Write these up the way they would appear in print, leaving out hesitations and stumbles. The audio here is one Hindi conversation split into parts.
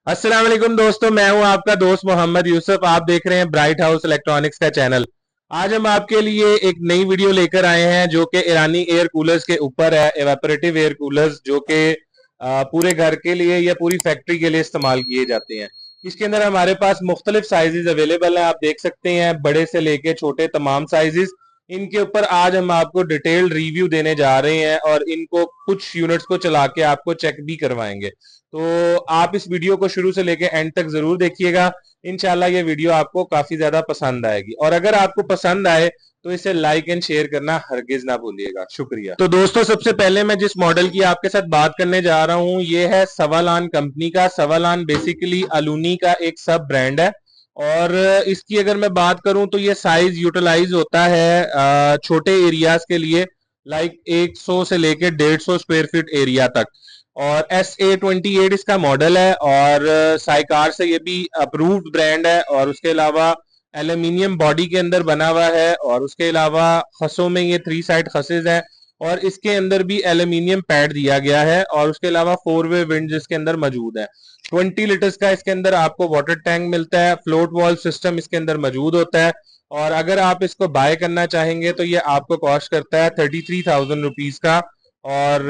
अस्सलाम वालेकुम दोस्तों, मैं हूं आपका दोस्त मोहम्मद यूसुफ। आप देख रहे हैं ब्राइट हाउस इलेक्ट्रॉनिक्स का चैनल। आज हम आपके लिए एक नई वीडियो लेकर आए हैं जो कि ईरानी एयर कूलर्स के ऊपर है। एवापोरेटिव एयर कूलर्स जो कि पूरे घर के लिए या पूरी फैक्ट्री के लिए इस्तेमाल किए जाते हैं। इसके अंदर हमारे पास मुख्तलिफ साइजेस अवेलेबल हैं, आप देख सकते हैं, बड़े से लेके छोटे तमाम साइजेस। इनके ऊपर आज हम आपको डिटेल्ड रिव्यू देने जा रहे हैं और इनको कुछ यूनिट्स को चला के आपको चेक भी करवाएंगे। तो आप इस वीडियो को शुरू से लेके एंड तक जरूर देखिएगा। इंशाल्लाह ये वीडियो आपको काफी ज्यादा पसंद आएगी, और अगर आपको पसंद आए तो इसे लाइक एंड शेयर करना हरगिज ना भूलिएगा। शुक्रिया। तो दोस्तों, सबसे पहले मैं जिस मॉडल की आपके साथ बात करने जा रहा हूं ये है सवालान कंपनी का। सवालान बेसिकली अलूनी का एक सब ब्रांड है, और इसकी अगर मैं बात करूं तो ये साइज यूटिलाइज होता है छोटे एरियाज के लिए, लाइक 100 से लेके 150 स्क्वायर फीट एरिया तक। और SA28 इसका मॉडल है, और साइकार से ये भी अप्रूव्ड ब्रांड है। और उसके अलावा एल्यूमिनियम बॉडी के अंदर बना हुआ है, और उसके अलावा खसों में ये 3 साइड खसेज है, और इसके अंदर भी एल्यूमिनियम पैड दिया गया है। और उसके अलावा 4 वे विंड इसके अंदर मौजूद है। 20 लीटर्स का इसके अंदर आपको वाटर टैंक मिलता है। फ्लोट वॉल्व सिस्टम इसके अंदर मौजूद होता है। और अगर आप इसको बाय करना चाहेंगे तो ये आपको कॉस्ट करता है 33,000 रुपीज का। और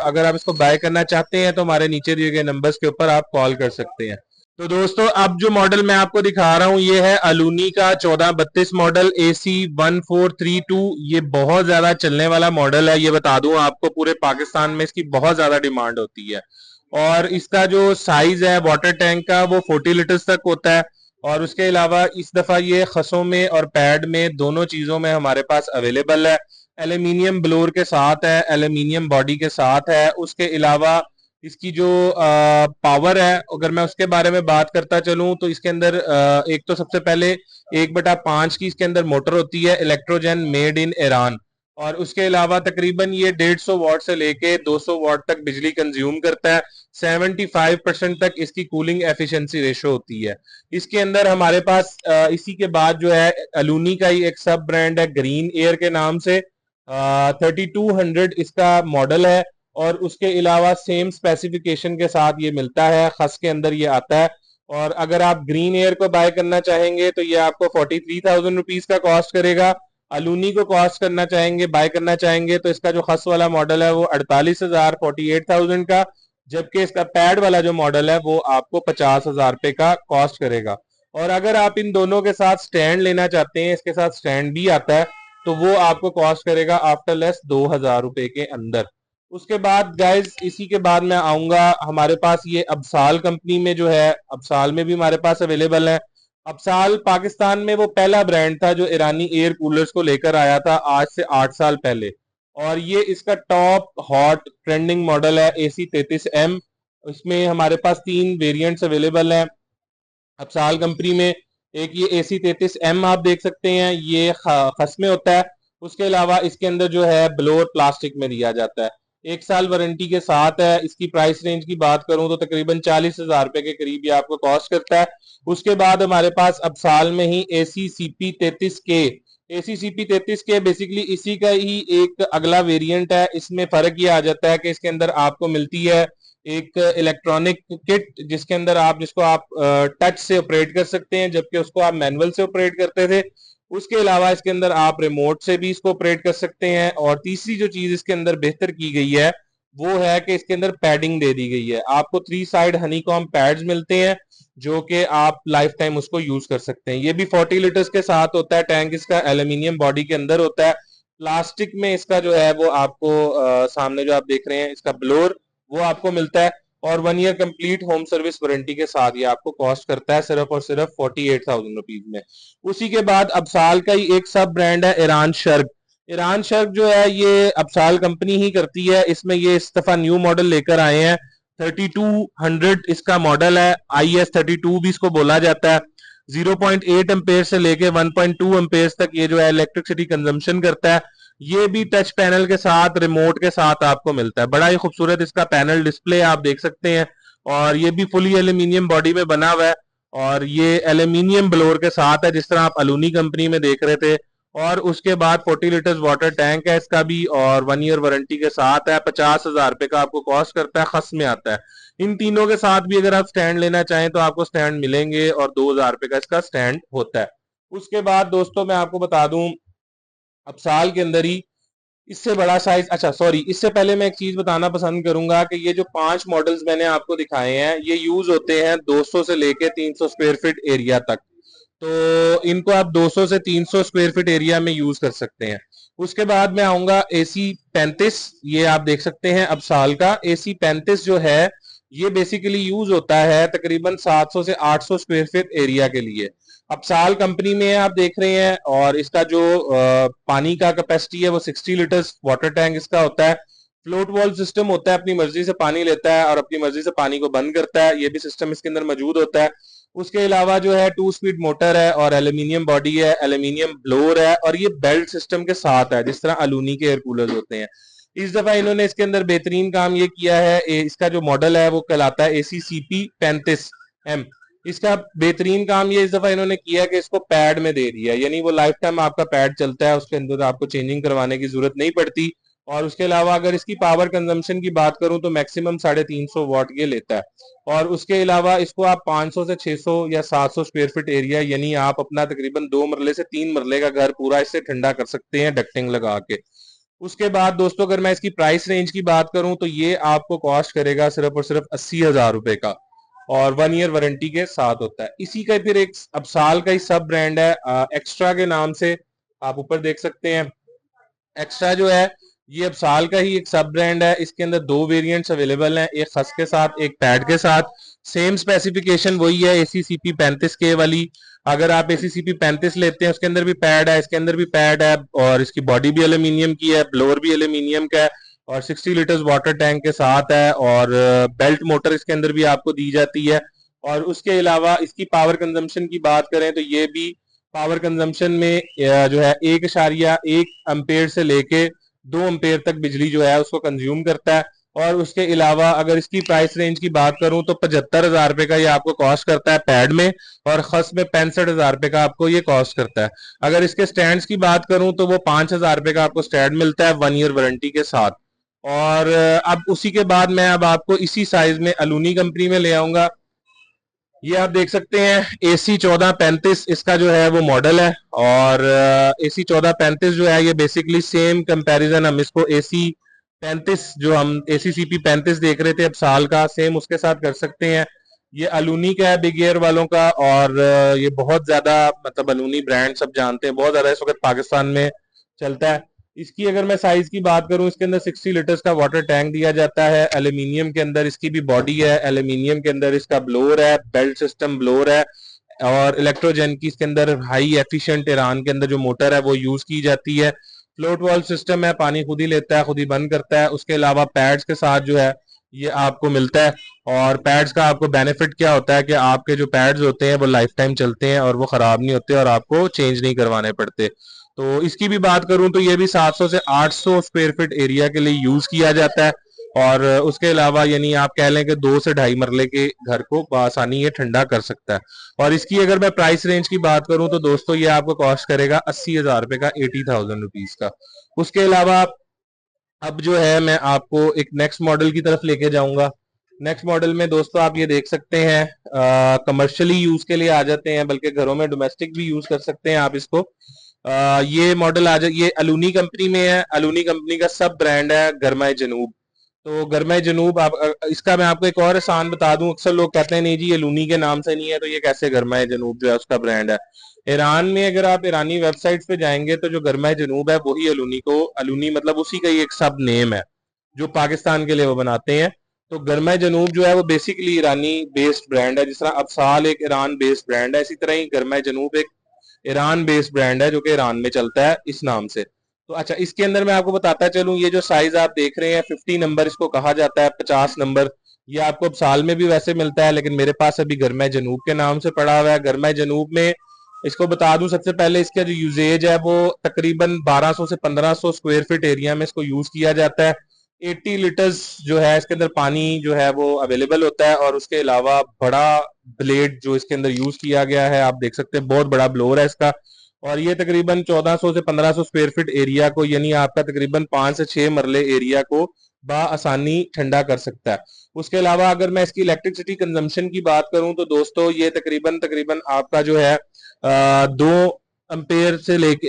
अगर आप इसको बाय करना चाहते हैं तो हमारे नीचे दिए गए नंबर्स के ऊपर आप कॉल कर सकते हैं। तो दोस्तों, अब जो मॉडल मैं आपको दिखा रहा हूं ये है अलूनी का 1432 मॉडल AC1432। ये बहुत ज्यादा चलने वाला मॉडल है, ये बता दूं आपको, पूरे पाकिस्तान में इसकी बहुत ज्यादा डिमांड होती है। और इसका जो साइज है वाटर टैंक का वो 40 लीटर्स तक होता है। और उसके अलावा इस दफा ये खसों में और पैड में दोनों चीजों में हमारे पास अवेलेबल है। एल्यूमिनियम ब्लोर के साथ है, एल्यूमिनियम बॉडी के साथ है। उसके अलावा इसकी जो पावर है, अगर मैं उसके बारे में बात करता चलूं तो इसके अंदर एक तो सबसे पहले 1/5 की इसके अंदर मोटर होती है, इलेक्ट्रोजन मेड इन ईरान। और उसके अलावा तकरीबन ये 150 वाट से लेके 200 वाट तक बिजली कंज्यूम करता है। 75% तक इसकी कूलिंग एफिशिएंसी रेशो होती है। इसके अंदर हमारे पास इसी के बाद जो है अलूनी का ही एक सब ब्रांड है ग्रीन एयर के नाम से। 3200 इसका मॉडल है, और उसके अलावा सेम स्पेसिफिकेशन के साथ ये मिलता है, खस के अंदर ये आता है। और अगर आप ग्रीन एयर को बाय करना चाहेंगे तो ये आपको 43,000 रुपीज का कॉस्ट करेगा। अलूनी को कॉस्ट करना चाहेंगे, बाय करना चाहेंगे तो इसका जो खस वाला मॉडल है वो 48,000 48,000 का, जबकि इसका पैड वाला जो मॉडल है वो आपको 50,000 रुपए का कॉस्ट करेगा। और अगर आप इन दोनों के साथ स्टैंड लेना चाहते हैं, इसके साथ स्टैंड भी आता है, तो वो आपको कॉस्ट करेगा आफ्टर लेस 2,000 रुपए के अंदर। उसके बाद गाइज, इसी के बाद मैं आऊंगा हमारे पास ये अबसाल कंपनी में जो है, अबसाल में भी हमारे पास अवेलेबल है। अबसाल पाकिस्तान में वो पहला ब्रांड था जो ईरानी एयर कूलर्स को लेकर आया था आज से 8 साल पहले। और ये इसका टॉप हॉट ट्रेंडिंग मॉडल है AC33M। इसमें हमारे पास 3 वेरिएंट्स अवेलेबल हैं अबसाल कंपनी में। एक ये AC33M आप देख सकते हैं, ये खस में होता है। उसके अलावा इसके अंदर जो है ब्लोअर प्लास्टिक में दिया जाता है। 1 साल वारंटी के साथ है। इसकी प्राइस रेंज की बात करूं तो तकरीबन 40,000 रुपए के करीब ये आपको कॉस्ट करता है। उसके बाद हमारे पास अबसाल में ही ACCP33K। ACCP33K बेसिकली इसी का ही एक अगला वेरिएंट है। इसमें फर्क ये आ जाता है कि इसके अंदर आपको मिलती है एक इलेक्ट्रॉनिक किट, जिसके अंदर आप जिसको आप टच से ऑपरेट कर सकते हैं, जबकि उसको आप मैनुअल से ऑपरेट करते थे। उसके अलावा इसके अंदर आप रिमोट से भी इसको ऑपरेट कर सकते हैं। और तीसरी जो चीज इसके अंदर बेहतर की गई है वो है कि इसके अंदर पैडिंग दे दी गई है। आपको 3 साइड हनीकॉम पैड्स मिलते हैं जो कि आप लाइफ टाइम उसको यूज कर सकते हैं। ये भी 40 लीटर्स के साथ होता है। टैंक इसका एल्यूमिनियम बॉडी के अंदर होता है। प्लास्टिक में इसका जो है वो आपको सामने जो आप देख रहे हैं इसका ब्लोर, वो आपको मिलता है। और 1 year complete home service warranty के साथ ये आपको कॉस्ट करता है सिर्फ और सिर्फ 48,000 रुपीज में। उसी के बाद अबसाल का ही एक सब ब्रांड है ईरान शर्क। ईरान शर्क जो है ये अबसाल कंपनी ही करती है। इसमें ये इस दफा न्यू मॉडल लेकर आए हैं। 3200 इसका मॉडल है, IS32 भी इसको बोला जाता है। 0.8 एम्पेयर से लेके 1.2 एम्पेयर तक ये जो है इलेक्ट्रिसिटी कंजम्पशन करता है। ये भी टच पैनल के साथ रिमोट के साथ आपको मिलता है। बड़ा ही खूबसूरत इसका पैनल डिस्प्ले आप देख सकते हैं। और ये भी फुली एल्यूमिनियम बॉडी में बना हुआ है, और ये एल्यूमिनियम ब्लोर के साथ है जिस तरह आप अलूनी कंपनी में देख रहे थे। और उसके बाद 40 लीटर्स वाटर टैंक है इसका भी, और 1 ईयर वारंटी के साथ है। 50,000 रुपए का आपको कॉस्ट करता है, खस में आता है। इन तीनों के साथ भी अगर आप स्टैंड लेना चाहें तो आपको स्टैंड मिलेंगे, और 2,000 रुपए का इसका स्टैंड होता है। उसके बाद दोस्तों मैं आपको बता दूं, अब साल के अंदर ही इससे बड़ा साइज, अच्छा सॉरी, इससे पहले मैं एक चीज बताना पसंद करूंगा कि ये जो 5 मॉडल्स मैंने आपको दिखाए हैं ये यूज होते हैं 200 से लेके 300 स्क्वायर फीट एरिया तक। तो इनको आप 200 से 300 स्क्वायर फीट एरिया में यूज कर सकते हैं। उसके बाद मैं आऊंगा AC 35, ये आप देख सकते हैं अब साल का। AC 35 जो है ये बेसिकली यूज होता है तकरीबन 700 से 800 स्क्वायर फीट एरिया के लिए। अब साल कंपनी में है आप देख रहे हैं, और इसका जो पानी का कैपेसिटी है वो 60 लीटर्स वाटर टैंक इसका होता है। फ्लोट वॉल्व सिस्टम होता है, अपनी मर्जी से पानी लेता है और अपनी मर्जी से पानी को बंद करता है, ये भी सिस्टम इसके अंदर मौजूद होता है। उसके अलावा जो है 2 स्पीड मोटर है, और एल्यूमिनियम बॉडी है, एल्यूमिनियम ब्लोअर है, और ये बेल्ट सिस्टम के साथ है जिस तरह अलूनी के एयर कूलर्स होते हैं। इस दफा इन्होंने इसके अंदर बेहतरीन काम ये किया है, इसका जो मॉडल है वो कहलाता है ACCP 35M। इसका बेहतरीन काम ये इस दफा इन्होंने किया है कि इसको पैड में दे दिया है, यानी वो लाइफ टाइम आपका पैड चलता है, उसके अंदर आपको चेंजिंग करवाने की जरूरत नहीं पड़ती। और उसके अलावा अगर इसकी पावर कंजम्पशन की बात करूं तो मैक्सिमम 350 वाट ये लेता है। और उसके अलावा इसको आप 500 से 600 या 700 स्क्वायर फीट एरिया, यानी आप अपना तकरीबन 2 मरले से 3 मरले का घर पूरा इससे ठंडा कर सकते हैं डक्टिंग लगा के। उसके बाद दोस्तों अगर मैं इसकी प्राइस रेंज की बात करूं तो ये आपको कॉस्ट करेगा सिर्फ और सिर्फ 80,000 रुपए का, और 1 ईयर वारंटी के साथ होता है। इसी का फिर एक अब साल का ही सब ब्रांड है एक्स्ट्रा के नाम से, आप ऊपर देख सकते हैं। एक्स्ट्रा जो है ये अब साल का ही एक सब ब्रांड है, इसके अंदर 2 वेरिएंट्स अवेलेबल हैं, एक खस के साथ एक पैड के साथ। सेम स्पेसिफिकेशन वही है ACCP 35K वाली। अगर आप ACCP 35 लेते हैं उसके अंदर भी पैड है, इसके अंदर भी पैड है, और इसकी बॉडी भी एल्यूमिनियम की है, ब्लोअर भी एल्यूमिनियम का है, और 60 लीटर्स वाटर टैंक के साथ है, और बेल्ट मोटर इसके अंदर भी आपको दी जाती है। और उसके अलावा इसकी पावर कंजम्पशन की बात करें तो ये भी पावर कंजम्पशन में जो है 1.1 एम्पेयर से लेके 2 एम्पेयर तक बिजली जो है उसको कंज्यूम करता है। और उसके अलावा अगर इसकी प्राइस रेंज की बात करूं तो 75,000 रुपए का ये आपको कॉस्ट करता है पैड में, और खस में 65,000 रुपए का आपको ये कॉस्ट करता है। अगर इसके स्टैंड की बात करूं तो वो 5,000 रुपए का आपको स्टैंड मिलता है 1 ईयर वारंटी के साथ। और अब उसी के बाद मैं अब आपको इसी साइज में अलूनी कंपनी में ले आऊंगा। ये आप देख सकते हैं AC 1435 इसका जो है वो मॉडल है, और AC 1435 जो है ये बेसिकली सेम कंपैरिजन हम इसको AC 35 जो हम ACCP 35 देख रहे थे अब साल का, सेम उसके साथ कर सकते हैं। ये अलूनी का है, बिग एयर वालों का, और ये बहुत ज्यादा मतलब अलूनी ब्रांड सब जानते हैं, बहुत ज्यादा इस वक्त पाकिस्तान में चलता है। इसकी अगर मैं साइज की बात करूं, इसके अंदर 60 लीटर्स का वाटर टैंक दिया जाता है, एल्यूमिनियम के अंदर इसकी भी बॉडी है, एल्यूमिनियम के अंदर इसका ब्लोअर है, बेल्ट सिस्टम ब्लोअर है, और इलेक्ट्रोजन की इसके अंदर हाई एफिशिएंट ईरान के अंदर जो मोटर है वो यूज की जाती है। फ्लोट वॉल्व सिस्टम है, पानी खुद ही लेता है खुद ही बंद करता है। उसके अलावा पैड्स के साथ जो है ये आपको मिलता है, और पैड्स का आपको बेनिफिट क्या होता है कि आपके जो पैड्स होते हैं वो लाइफ टाइम चलते हैं और वो खराब नहीं होते और आपको चेंज नहीं करवाने पड़ते। तो इसकी भी बात करूं तो ये भी 700 से 800 स्क्वायर फीट एरिया के लिए यूज किया जाता है। और उसके अलावा यानी आप कह लें कि 2 से 2.5 मरले के घर को आसानी ये ठंडा कर सकता है। और इसकी अगर मैं प्राइस रेंज की बात करूं तो दोस्तों ये आपको कॉस्ट करेगा 80,000 रुपए का, 80,000 रुपीज का। उसके अलावा अब जो है मैं आपको एक नेक्स्ट मॉडल की तरफ लेके जाऊंगा। नेक्स्ट मॉडल में दोस्तों आप ये देख सकते हैं कमर्शियली यूज के लिए आ जाते हैं, बल्कि घरों में डोमेस्टिक भी यूज कर सकते हैं आप इसको। ये मॉडल आ जाए, ये अलूनी कंपनी में है, अलूनी कंपनी का सब ब्रांड है गरमाए जनूब। तो गरमाए जनूब आप इसका मैं आपको एक और आसान बता दूं, अक्सर लोग कहते हैं नहीं जी ये लूनी के नाम से नहीं है, तो ये कैसे गरमाए जनूब जो है उसका ब्रांड है। ईरान में अगर आप ईरानी वेबसाइट्स पे जाएंगे तो जो गरमाए जनूब है वही अलूनी को, अलूनी मतलब उसी का ही एक सब नेम है जो पाकिस्तान के लिए वो बनाते हैं। तो गरमाए जनूब जो है वो बेसिकली ईरानी बेस्ड ब्रांड है, जिस तरह अबसाल एक ईरान बेस्ड ब्रांड है, इसी तरह ही गरमाए जनूब एक ईरान बेस्ड ब्रांड है जो कि ईरान में चलता है इस नाम से। तो अच्छा इसके अंदर मैं आपको बताता चलूं, ये जो साइज आप देख रहे हैं 50 नंबर इसको कहा जाता है, 50 नंबर, ये आपको अब साल में भी वैसे मिलता है, लेकिन मेरे पास अभी गरमाए जनूब के नाम से पड़ा हुआ है। गरमाए जनूब में इसको बता दूं सबसे पहले इसका जो यूजेज है वो तकरीबन 1200 से 1500 स्क्वायर फीट एरिया में इसको यूज किया जाता है। 80 लीटर्स जो है इसके अंदर पानी जो है वो अवेलेबल होता है, और उसके अलावा बड़ा ब्लेड जो इसके अंदर यूज किया गया है आप देख सकते हैं, बहुत बड़ा ब्लोअर है इसका, और ये तकरीबन 1400 से 1500 स्क्वायर फीट एरिया को, यानी आपका तकरीबन 5 से 6 मरले एरिया को आसानी ठंडा कर सकता है। उसके अलावा अगर मैं इसकी इलेक्ट्रिसिटी कंजम्पशन की बात करूं तो दोस्तों ये तकरीबन तकरीबन आपका जो है 2 एम्पेयर से लेके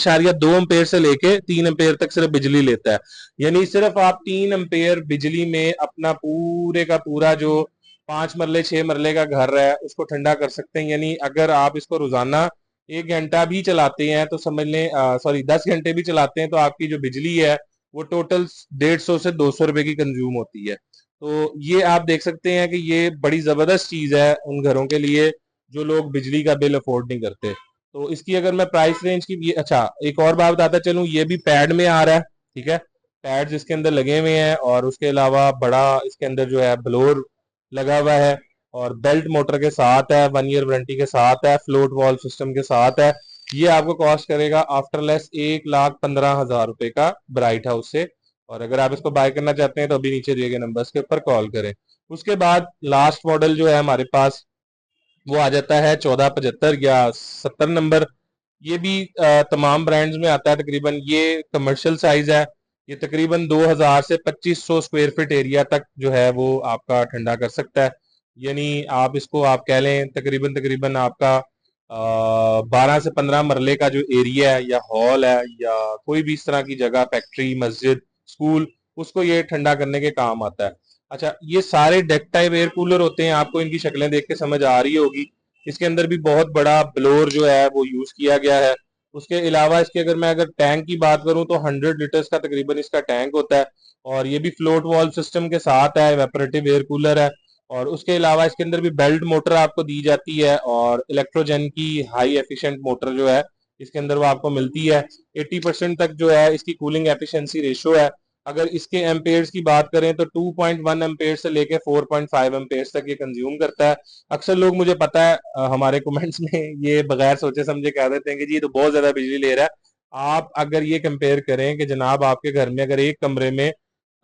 1.2 एम्पेयर से लेके 3 एम्पेयर तक सिर्फ बिजली लेता है। यानी सिर्फ आप 3 एम्पेयर बिजली में अपना पूरे का पूरा जो 5 मरले 6 मरले का घर है उसको ठंडा कर सकते हैं। यानी अगर आप इसको रोजाना 1 घंटा भी चलाते हैं तो समझ लें, 10 घंटे भी चलाते हैं तो आपकी जो बिजली है वो टोटल 150 से 200 रुपए की कंज्यूम होती है। तो ये आप देख सकते हैं कि ये बड़ी जबरदस्त चीज है उन घरों के लिए जो लोग बिजली का बिल अफोर्ड नहीं करते। तो इसकी अगर मैं प्राइस रेंज की अच्छा एक और बात बताता चलूं, ये भी पैड में आ रहा है, ठीक है। पैड्स इसके अंदर लगे हुए हैं और उसके अलावा बड़ा इसके अंदर जो है ब्लोर लगा हुआ है और बेल्ट मोटर के साथ है, 1 ईयर वारंटी के साथ है, फ्लोट वॉल्व सिस्टम के साथ है। ये आपको कॉस्ट करेगा आफ्टर लेस 1,15,000 रुपए का ब्राइट हाउस से। और अगर आप इसको बाय करना चाहते हैं तो अभी नीचे दिए गए नंबर्स के ऊपर कॉल करें। उसके बाद लास्ट मॉडल जो है हमारे पास वो आ जाता है 1475 या 70 नंबर। ये भी तमाम ब्रांड्स में आता है तकरीबन। ये कमर्शियल साइज है। ये तकरीबन 2000 से 2500 स्क्वायर फीट एरिया तक जो है वो आपका ठंडा कर सकता है। यानी आप इसको आप कह लें तकरीबन तकरीबन आपका 12 से 15 मरले का जो एरिया है या हॉल है या कोई भी इस तरह की जगह, फैक्ट्री, मस्जिद, स्कूल, उसको ये ठंडा करने के काम आता है। अच्छा, ये सारे डेक टाइप एयर कूलर होते हैं, आपको इनकी शक्लें देख के समझ आ रही होगी। इसके अंदर भी बहुत बड़ा ब्लोर जो है वो यूज किया गया है। उसके अलावा इसके अगर टैंक की बात करूं तो 100 लीटर्स का तकरीबन इसका टैंक होता है। और ये भी फ्लोट वॉल्व सिस्टम के साथ है, इवेपोरेटिव एयर कूलर है। और उसके अलावा इसके अंदर भी बेल्ट मोटर आपको दी जाती है और इलेक्ट्रोजन की हाई एफिशिएंट मोटर जो है इसके अंदर वो आपको मिलती है। 80% तक जो है इसकी कूलिंग एफिशिएंसी रेशो है। अगर इसके एम्पेयर्स की बात करें तो 2.1 एम्पेयर से लेके 4.5 एम्पेयर्स तक ये कंज्यूम करता है। अक्सर लोग, मुझे पता है, हमारे कमेंट्स में ये बगैर सोचे समझे कह देते हैं कि जी ये तो बहुत ज्यादा बिजली ले रहा है। आप अगर ये कंपेयर करें कि जनाब आपके घर में अगर एक कमरे में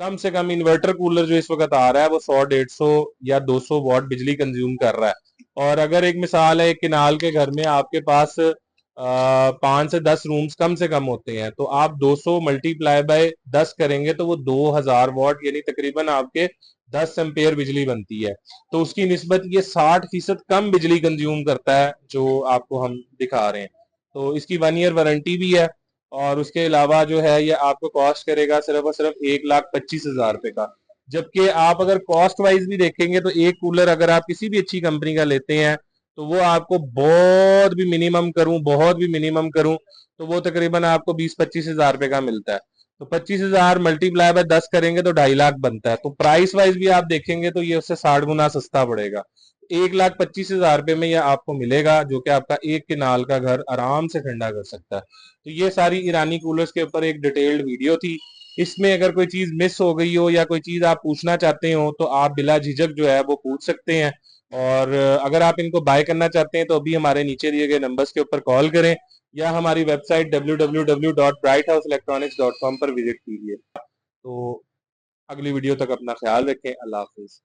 कम से कम इन्वर्टर कूलर जो इस वक्त आ रहा है वो 100 150 या 200 वॉट बिजली कंज्यूम कर रहा है। और अगर एक मिसाल है, एक किनाल के घर में आपके पास 5 से 10 रूम्स कम से कम होते हैं तो आप 200 मल्टीप्लाई बाय 10 करेंगे तो वो 2000 वॉट यानी तकरीबन आपके 10 एम्पेयर बिजली बनती है। तो उसकी निस्बत ये 60% कम बिजली कंज्यूम करता है जो आपको हम दिखा रहे हैं। तो इसकी 1 ईयर वारंटी भी है। और उसके अलावा जो है ये आपको कॉस्ट करेगा सिर्फ और सिर्फ 1,25,000 रुपए का। जबकि आप अगर कॉस्ट वाइज भी देखेंगे तो एक कूलर अगर आप किसी भी अच्छी कंपनी का लेते हैं तो वो आपको बहुत भी मिनिमम करूं तो वो तकरीबन आपको 20-25 हजार रुपए का मिलता है। तो 25,000 मल्टीप्लाई बाय 10 करेंगे तो 2.5 लाख बनता है। तो प्राइस वाइज भी आप देखेंगे तो ये उससे 60 गुना सस्ता पड़ेगा। 1,25,000 रुपए में यह आपको मिलेगा जो कि आपका एक किनाल का घर आराम से ठंडा कर सकता है। तो ये सारी ईरानी कूलर्स के ऊपर एक डिटेल्ड वीडियो थी। इसमें अगर कोई चीज मिस हो गई हो या कोई चीज आप पूछना चाहते हो तो आप बिला झिझक जो है वो पूछ सकते हैं। और अगर आप इनको बाय करना चाहते हैं तो अभी हमारे नीचे दिए गए नंबर्स के ऊपर कॉल करें या हमारी वेबसाइट www.brighthouseelectronics.com पर विजिट कीजिए। तो अगली वीडियो तक अपना ख्याल रखें। अल्लाह हाफिज।